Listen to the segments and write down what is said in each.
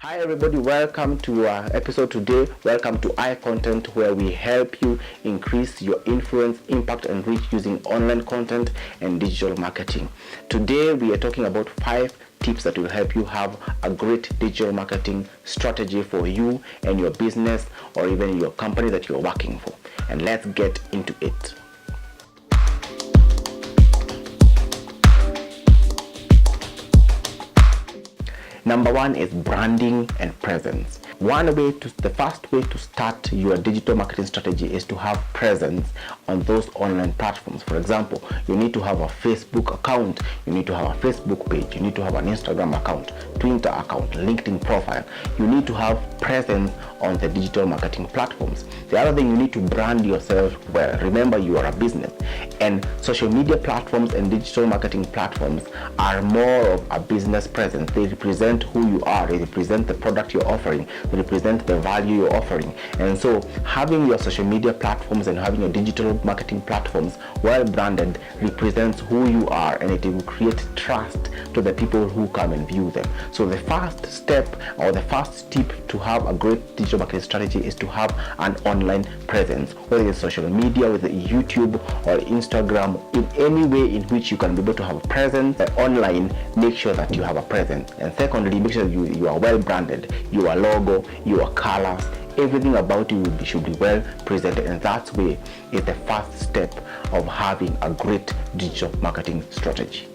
Hi everybody, welcome to our episode today. Welcome to iContent, where we help you increase your influence, impact and reach using online content and digital marketing. Today we are talking about 5 tips that will help you have a great digital marketing strategy for you and your business or even your company that you're working for. And let's get into it. Number 1 is branding and presence. The first way to start your digital marketing strategy is to have presence on those online platforms. For example, you need to have a Facebook account, you need to have a Facebook page, you need to have an Instagram account, Twitter account, LinkedIn profile. You need to have presence on the digital marketing platforms. The other thing, you need to brand yourself well. Remember, you are a business, and social media platforms and digital marketing platforms are more of a business presence. They represent who you are, they represent the product you're offering, they represent the value you're offering. And so having your social media platforms and having your digital marketing platforms well branded represents who you are, and it will create trust to the people who come and view them. So the first step or the first tip to have a great digital marketing strategy is to have an online presence, whether it's social media, whether it's YouTube or Instagram, in any way in which you can be able to have a presence online. Make sure that you have a presence. And secondly, make sure you are well branded. Your logo, your colors, everything about you should be well presented, and that way is the first step of having a great digital marketing strategy.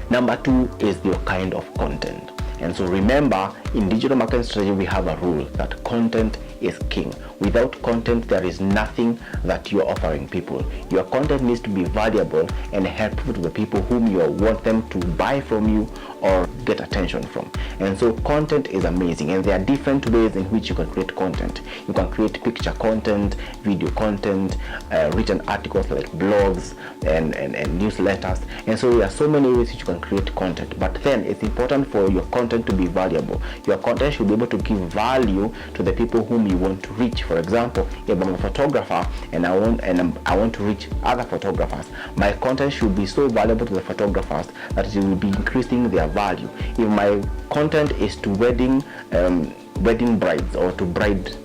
Number 2 is your kind of content. And so remember, in digital marketing strategy, we have a rule that content is king. Without content, there is nothing that you're offering people. Your content needs to be valuable and helpful to the people whom you want them to buy from you or get attention from. And so content is amazing, and there are different ways in which you can create content. You can create picture content, video content, written articles like blogs and newsletters. And so there are so many ways you can create content, but then it's important for your content to be valuable. Your content should be able to give value to the people whom you want to reach. For example, if I'm a photographer and I want to reach other photographers, my content should be so valuable to the photographers that it will be increasing their value. If my content is to wedding brides or to brides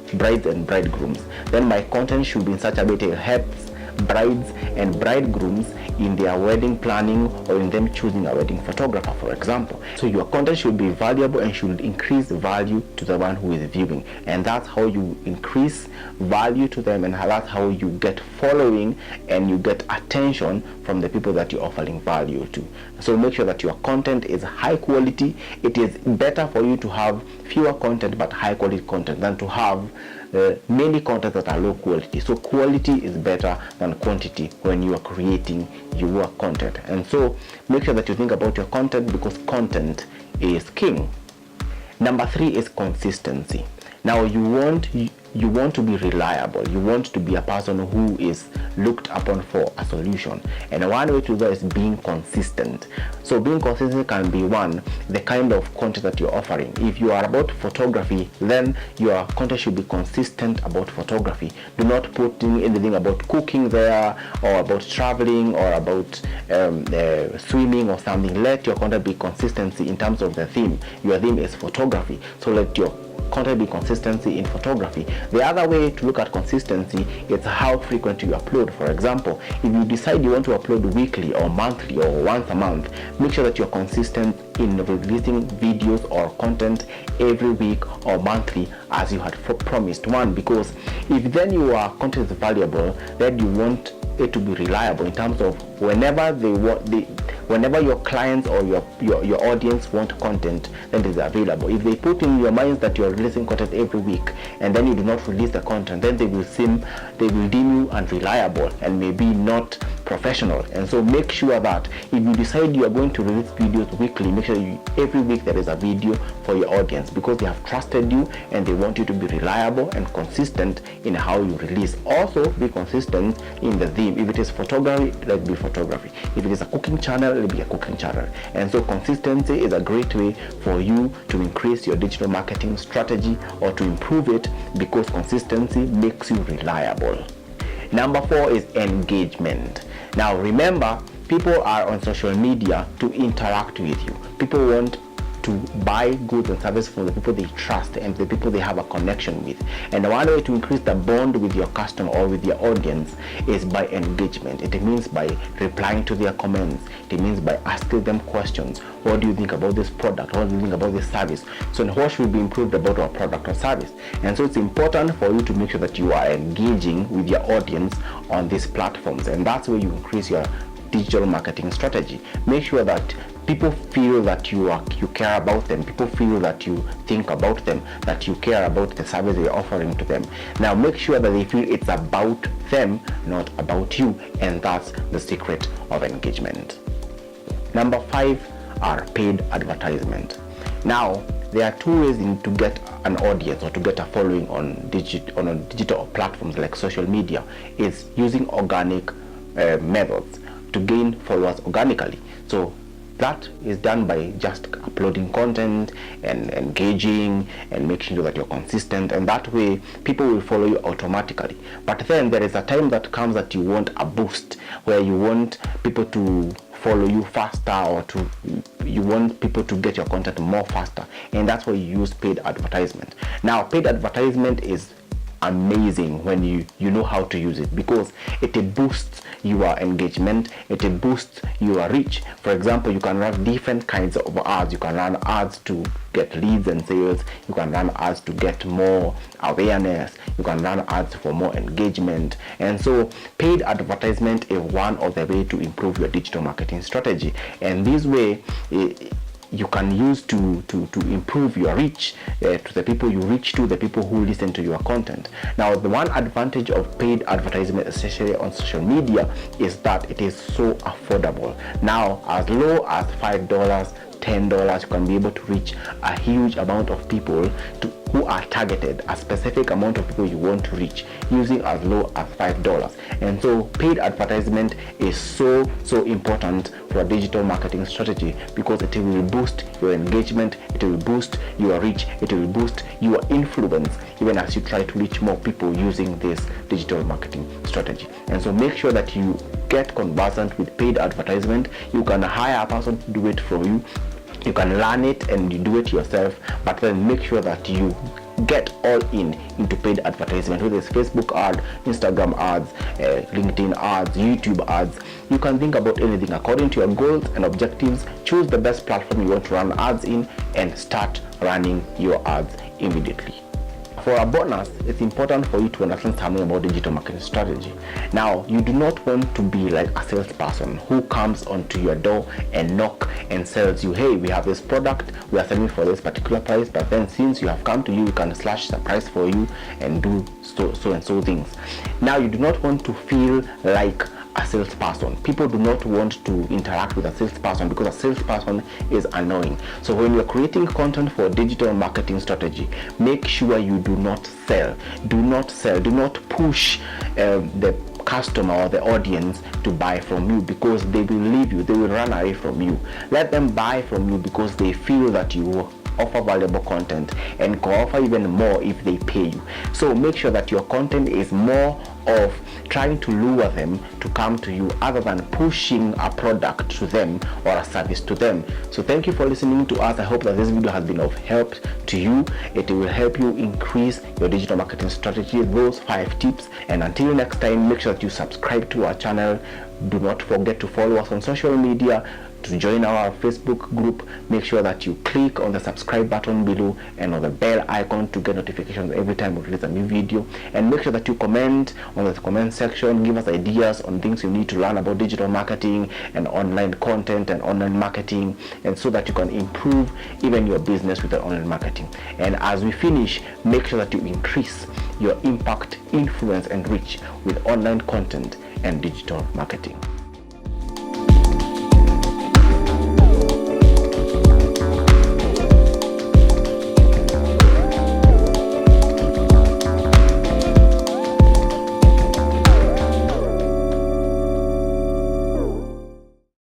and bridegrooms, then my content should be in such a way that it helps brides and bridegrooms in their wedding planning or in them choosing a wedding photographer, for example. So your content should be valuable and should increase value to the one who is viewing, and that's how you increase value to them, and that's how you get following and you get attention from the people that you're offering value to. So make sure that your content is high quality. It is better for you to have fewer content but high quality content than to have many content that are low quality. So quality is better than quantity when you are creating your content. And so make sure that you think about your content, because content is king. Number 3 is consistency. Now you want to be reliable. You want to be a person who is looked upon for a solution, and one way to that is being consistent. So being consistent can be the kind of content that you're offering. If you are about photography, then your content should be consistent about photography. Do not put in anything about cooking there, or about traveling, or about swimming or something. Let your content be consistency in terms of the theme. Your theme is photography, so let your content be consistency in photography. The other way to look at consistency is how frequent you upload. For example, if you decide you want to upload weekly or monthly or once a month, make sure that you're consistent in releasing videos or content every week or monthly as you had promised. Because if then your content is valuable, then you want it to be reliable in terms of whenever your clients or your audience want content, then it is available. If they put in your minds that you are releasing content every week and then you do not release the content, then they will deem you unreliable and maybe not professional. And so make sure that if you decide you are going to release videos weekly, make sure every week there is a video for your audience, because they have trusted you and they want you to be reliable and consistent in how you release. Also be consistent in the theme. If it is photography, let it be photography. If it is a cooking channel, let it be a cooking channel. And so consistency is a great way for you to increase your digital marketing strategy or to improve it, because consistency makes you reliable. Number 4 is engagement. Now remember, people are on social media to interact with you. People want to buy goods and services from the people they trust and the people they have a connection with. And one way to increase the bond with your customer or with your audience is by engagement. It means by replying to their comments. It means by asking them questions. What do you think about this product? What do you think about this service? So what should be improved about our product or service? And so it's important for you to make sure that you are engaging with your audience on these platforms, and that's where you increase your digital marketing strategy. Make sure that people feel that you care about them, people feel that you think about them, that you care about the service you're offering to them. Now make sure that they feel it's about them, not about you, and that's the secret of engagement. Number 5 are paid advertisement. Now there are two ways to get an audience or to get a following on digital platforms like social media. Is using organic methods to gain followers organically. So that is done by just uploading content and engaging and making sure that you're consistent, and that way people will follow you automatically. But then there is a time that comes that you want a boost, where you want people to follow you faster, or you want people to get your content more faster, and that's where you use paid advertisement. Now paid advertisement is amazing when you know how to use it, because it boosts your engagement, it boosts your reach. For example, you can run different kinds of ads. You can run ads to get leads and sales, you can run ads to get more awareness, you can run ads for more engagement. And so paid advertisement is one of the ways to improve your digital marketing strategy, and this way you can use to improve your reach to the people you reach to, the people who listen to your content. Now the one advantage of paid advertisement, especially on social media, is that it is so affordable. Now as low as $5, $10, you can be able to reach a huge amount of people who are targeted, a specific amount of people you want to reach, using as low as $5. And so paid advertisement is so important for a digital marketing strategy, because it will boost your engagement, it will boost your reach, it will boost your influence, even as you try to reach more people using this digital marketing strategy. And so make sure that you get conversant with paid advertisement. You can hire a person to do it for you. You can learn it and you do it yourself, but then make sure that you get all into paid advertisement, whether it's Facebook ads, Instagram ads, LinkedIn ads, YouTube ads. You can think about anything according to your goals and objectives. Choose the best platform you want to run ads in and start running your ads immediately. For a bonus, it's important for you to understand something about digital marketing strategy. Now, you do not want to be like a salesperson who comes onto your door and knock and sells you, hey, we have this product, we are selling for this particular price, but then since you have come to you, we can slash the price for you and do so and so things. Now, you do not want to feel like a salesperson. People do not want to interact with a salesperson because a salesperson is annoying. So when you're creating content for digital marketing strategy, make sure you do not sell. Do not push the customer or the audience to buy from you, because they will leave you, they will run away from you. Let them buy from you because they feel that you offer valuable content and can offer even more if they pay you. So make sure that your content is more of trying to lure them to come to you, other than pushing a product to them or a service to them. So thank you for listening to us. I hope that this video has been of help to you. It will help you increase your digital marketing strategy, those 5 tips. And until next time, make sure that you subscribe to our channel. Do not forget to follow us on social media. To join our Facebook group, make sure that you click on the subscribe button below and on the bell icon to get notifications every time we release a new video. And make sure that you comment on the comment section, give us ideas on things you need to learn about digital marketing and online content and online marketing, and so that you can improve even your business with the online marketing. And as we finish, make sure that you increase your impact, influence and reach with online content and digital marketing.